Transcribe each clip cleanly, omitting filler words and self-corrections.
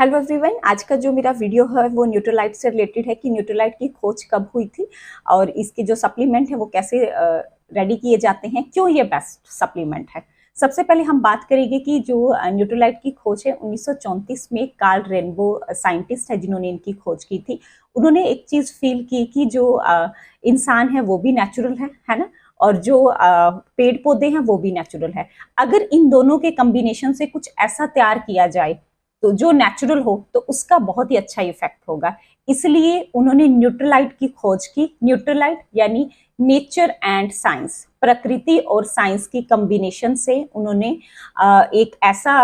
Hello everyone, आज का जो मेरा वीडियो है वो न्यूट्रोलाइट से रिलेटेड है कि न्यूट्रोलाइट की खोज कब हुई थी और इसके जो सप्लीमेंट है वो कैसे रेडी किए जाते हैं, क्यों ये बेस्ट सप्लीमेंट है। सबसे पहले हम बात करेंगे कि जो न्यूट्रोलाइट की खोज है 1934 में कार्ल रेनबो साइंटिस्ट है जिन्होंने इनकी खोज की थी। उन्होंने एक चीज फील की कि जो इंसान है वो भी नेचुरल है ना, और जो पेड़ पौधे हैं वो भी नेचुरल है। अगर इन दोनों के कॉम्बिनेशन से कुछ ऐसा तैयार किया जाए तो जो नेचुरल हो तो उसका बहुत ही अच्छा इफेक्ट होगा। इसलिए उन्होंने न्यूट्रोलाइट की खोज की। न्यूट्रोलाइट यानी नेचर एंड साइंस, प्रकृति और साइंस की कॉम्बिनेशन से उन्होंने एक ऐसा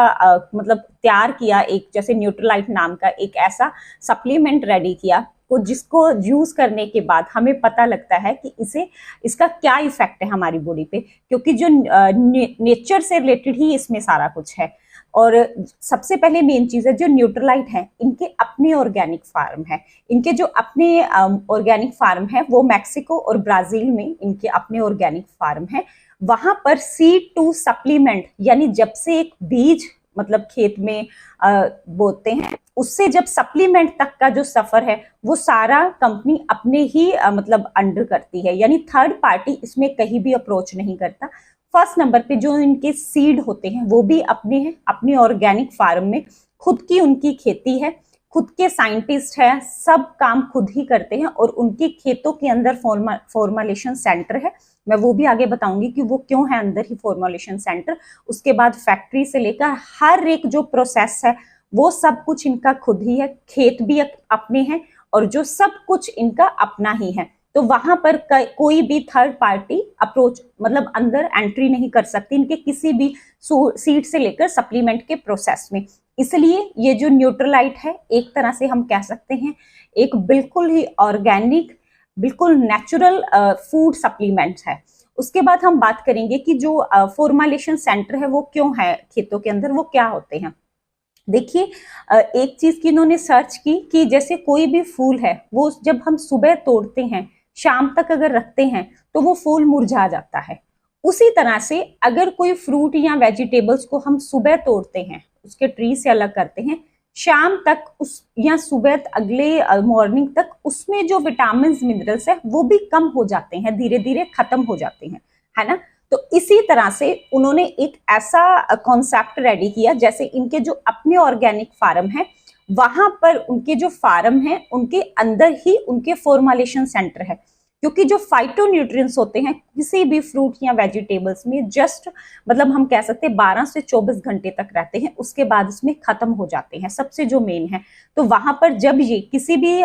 मतलब तैयार किया, एक जैसे न्यूट्रोलाइट नाम का एक ऐसा सप्लीमेंट रेडी किया को जिसको यूज करने के बाद हमें पता लगता है कि इसका क्या इफेक्ट है हमारी बॉडी पे, क्योंकि जो नेचर से रिलेटेड ही इसमें सारा कुछ है। और सबसे पहले मेन चीज है जो न्यूट्रोलाइट है, इनके अपने ऑर्गेनिक फार्म है। इनके जो अपने ऑर्गेनिक फार्म है वो मैक्सिको और ब्राजील में इनके अपने ऑर्गेनिक फार्म है। वहां पर सीड टू सप्लीमेंट यानी जब से एक बीज मतलब खेत में बोते हैं उससे जब सप्लीमेंट तक का जो सफर है वो सारा कंपनी अपने ही मतलब अंडर करती है, यानी थर्ड पार्टी इसमें कहीं भी अप्रोच नहीं करता। फर्स्ट नंबर पे जो इनके सीड होते हैं वो भी अपने हैं, अपने ऑर्गेनिक फार्म में खुद की उनकी खेती है, खुद के साइंटिस्ट है, सब काम खुद ही करते हैं और उनके खेतों के अंदर फॉर्मुलेशन सेंटर है। मैं वो भी आगे बताऊंगी कि वो क्यों है अंदर ही फॉर्मुलेशन सेंटर। उसके बाद फैक्ट्री से लेकर हर एक जो प्रोसेस है वो सब कुछ इनका खुद ही है, खेत भी अपने हैं और जो सब कुछ इनका अपना ही है। तो वहां पर कोई भी थर्ड पार्टी अप्रोच मतलब अंदर एंट्री नहीं कर सकती इनके किसी भी सीड से लेकर सप्लीमेंट के प्रोसेस में। इसलिए ये जो न्यूट्रोलाइट है एक तरह से हम कह सकते हैं एक बिल्कुल ही ऑर्गेनिक, बिल्कुल नेचुरल फूड सप्लीमेंट है। उसके बाद हम बात करेंगे कि जो फॉर्मुलेशन सेंटर है वो क्यों है खेतों के अंदर, वो क्या होते हैं। देखिए, एक चीज की इन्होंने सर्च की कि जैसे कोई भी फूल है वो जब हम सुबह तोड़ते हैं शाम तक अगर रखते हैं तो वो फूल मुरझा जाता है। उसी तरह से अगर कोई फ्रूट या वेजिटेबल्स को हम सुबह तोड़ते हैं, उसके ट्री से अलग करते हैं, शाम तक उस या सुबह अगले मॉर्निंग तक उसमें जो विटामिन मिनरल्स है वो भी कम हो जाते हैं, धीरे धीरे खत्म हो जाते हैं, है ना। तो इसी तरह से उन्होंने एक ऐसा कॉन्सेप्ट रेडी किया, जैसे इनके जो अपने ऑर्गेनिक फार्म है वहां पर उनके जो फार्म है उनके अंदर ही उनके फॉर्मुलेशन सेंटर है, क्योंकि जो फाइटोन्यूट्रिएंट्स होते हैं किसी भी फ्रूट या वेजिटेबल्स में जस्ट मतलब हम कह सकते हैं 12 से 24 घंटे तक रहते हैं, उसके बाद इसमें खत्म हो जाते हैं, सबसे जो मेन है। तो वहां पर जब ये किसी भी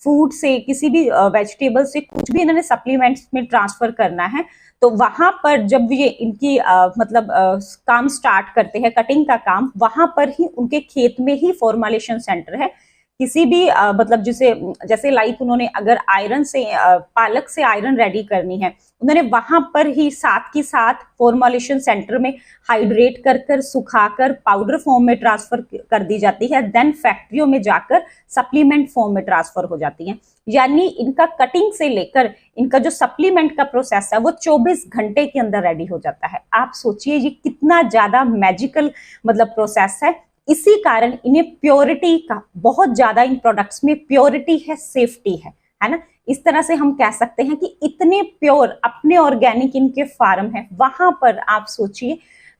फूड से किसी भी वेजिटेबल से कुछ भी इन्होंने सप्लीमेंट्स में ट्रांसफर करना है तो वहां पर जब ये इनकी काम स्टार्ट करते हैं, कटिंग का काम, वहां पर ही उनके खेत में ही फॉर्मुलेशन सेंटर है। किसी भी मतलब जैसे लाइक उन्होंने अगर आयरन से पालक से आयरन रेडी करनी है, उन्होंने वहां पर ही साथ की साथ फॉर्मुलेशन सेंटर में हाइड्रेट कर सुखाकर पाउडर फॉर्म में ट्रांसफर कर दी जाती है, देन फैक्ट्रियों में जाकर सप्लीमेंट फॉर्म में ट्रांसफर हो जाती है। यानी इनका कटिंग से लेकर इनका जो सप्लीमेंट का प्रोसेस है वो 24 घंटे के अंदर रेडी हो जाता है। आप सोचिए ये कितना ज्यादा मैजिकल मतलब प्रोसेस है। इसी कारण इन्हें प्योरिटी का बहुत ज्यादा, इन प्रोडक्ट्स में प्योरिटी है, सेफ्टी है ना। इस तरह से हम कह सकते हैं कि इतने प्योर अपने ऑर्गेनिक इनके फार्म है, वहां पर आप सोचिए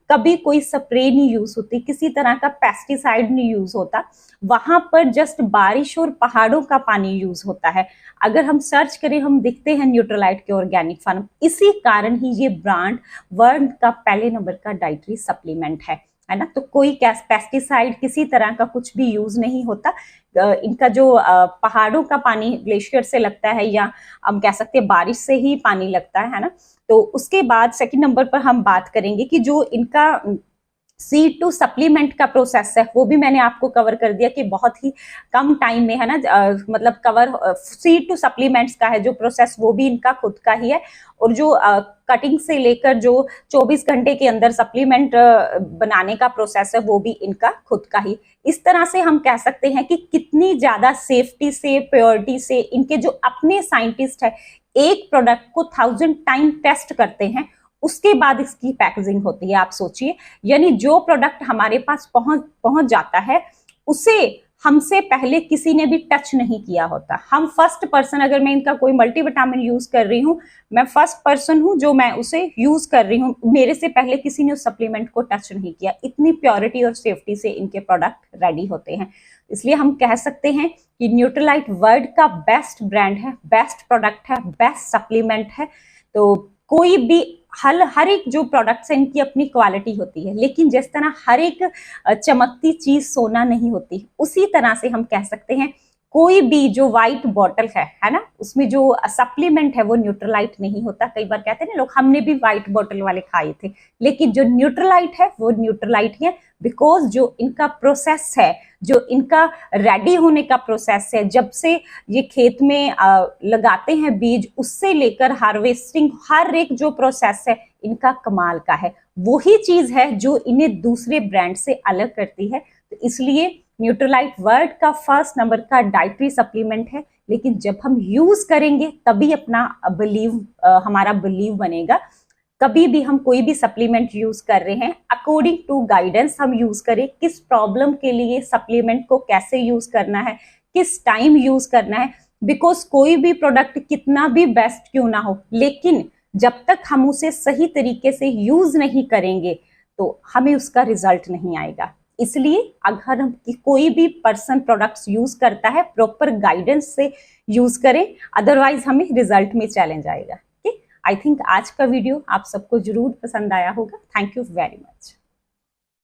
कभी कोई स्प्रे नहीं यूज होती, किसी तरह का पेस्टिसाइड नहीं यूज होता, वहां पर जस्ट बारिश और पहाड़ों का पानी यूज होता है। अगर हम सर्च करें हम दिखते हैं न्यूट्रोलाइट के ऑर्गेनिक फार्म। इसी कारण ही ये ब्रांड वर्ल्ड का पहले नंबर का डाइटरी सप्लीमेंट है ना। तो कोई पेस्टिसाइड किसी तरह का कुछ भी यूज नहीं होता। इनका जो पहाड़ों का पानी ग्लेशियर से लगता है या हम कह सकते हैं बारिश से ही पानी लगता है ना। तो उसके बाद सेकंड नंबर पर हम बात करेंगे कि जो इनका सीड टू सप्लीमेंट का प्रोसेस है वो भी मैंने आपको कवर कर दिया कि बहुत ही कम टाइम में, है ना, मतलब कवर सीड टू सप्लीमेंट्स का है जो प्रोसेस वो भी इनका खुद का ही है। और जो कटिंग से लेकर जो 24 घंटे के अंदर सप्लीमेंट बनाने का प्रोसेस है वो भी इनका खुद का ही। इस तरह से हम कह सकते हैं कि कितनी ज्यादा सेफ्टी से, प्योरिटी से इनके जो अपने साइंटिस्ट है एक प्रोडक्ट को 1000 टाइम टेस्ट करते हैं, उसके बाद इसकी पैकेजिंग होती है। आप सोचिए, यानी जो प्रोडक्ट हमारे पास पहुंच जाता है उसे हमसे पहले किसी ने भी टच नहीं किया होता। हम फर्स्ट पर्सन, अगर मैं इनका कोई मल्टीविटामिन यूज कर रही हूँ, मैं फर्स्ट पर्सन हूँ जो मैं उसे यूज कर रही हूँ, मेरे से पहले किसी ने उस सप्लीमेंट को टच नहीं किया। इतनी प्योरिटी और सेफ्टी से इनके प्रोडक्ट रेडी होते हैं। इसलिए हम कह सकते हैं कि न्यूट्रीलाइट वर्ल्ड का बेस्ट ब्रांड है, बेस्ट प्रोडक्ट है, बेस्ट सप्लीमेंट है। तो कोई भी हर एक जो प्रोडक्ट्स है इनकी अपनी क्वालिटी होती है, लेकिन जिस तरह हर एक चमकती चीज सोना नहीं होती, उसी तरह से हम कह सकते हैं कोई भी जो व्हाइट बॉटल है ना, उसमें जो सप्लीमेंट है वो न्यूट्रीलाइट नहीं होता। कई बार कहते हैं ना लोग, हमने भी व्हाइट बॉटल वाले खाए थे, लेकिन जो न्यूट्रीलाइट है वो न्यूट्रीलाइट है बिकॉज जो इनका प्रोसेस है, जो इनका रेडी होने का प्रोसेस है, जब से ये खेत में लगाते हैं बीज, उससे लेकर हार्वेस्टिंग, हर एक जो प्रोसेस है इनका कमाल का है। वही चीज है जो इन्हें दूसरे ब्रांड से अलग करती है। तो इसलिए न्यूट्रीलाइट वर्ल्ड का फर्स्ट नंबर का डाइटरी सप्लीमेंट है, लेकिन जब हम यूज करेंगे तभी अपना हमारा बिलीव बनेगा। कभी भी हम कोई भी सप्लीमेंट यूज कर रहे हैं, अकॉर्डिंग टू गाइडेंस हम यूज करें। किस प्रॉब्लम के लिए सप्लीमेंट को कैसे यूज करना है, किस टाइम यूज करना है, बिकॉज कोई भी प्रोडक्ट कितना भी बेस्ट क्यों ना हो, लेकिन जब तक हम उसे सही तरीके से यूज नहीं करेंगे तो हमें उसका रिजल्ट नहीं आएगा। इसलिए अगर हम कोई भी पर्सन प्रोडक्ट्स यूज करता है, प्रॉपर गाइडेंस से यूज करें, अदरवाइज हमें रिजल्ट में चैलेंज आएगा। आई थिंक आज का वीडियो आप सबको जरूर पसंद आया होगा। Thank you very much.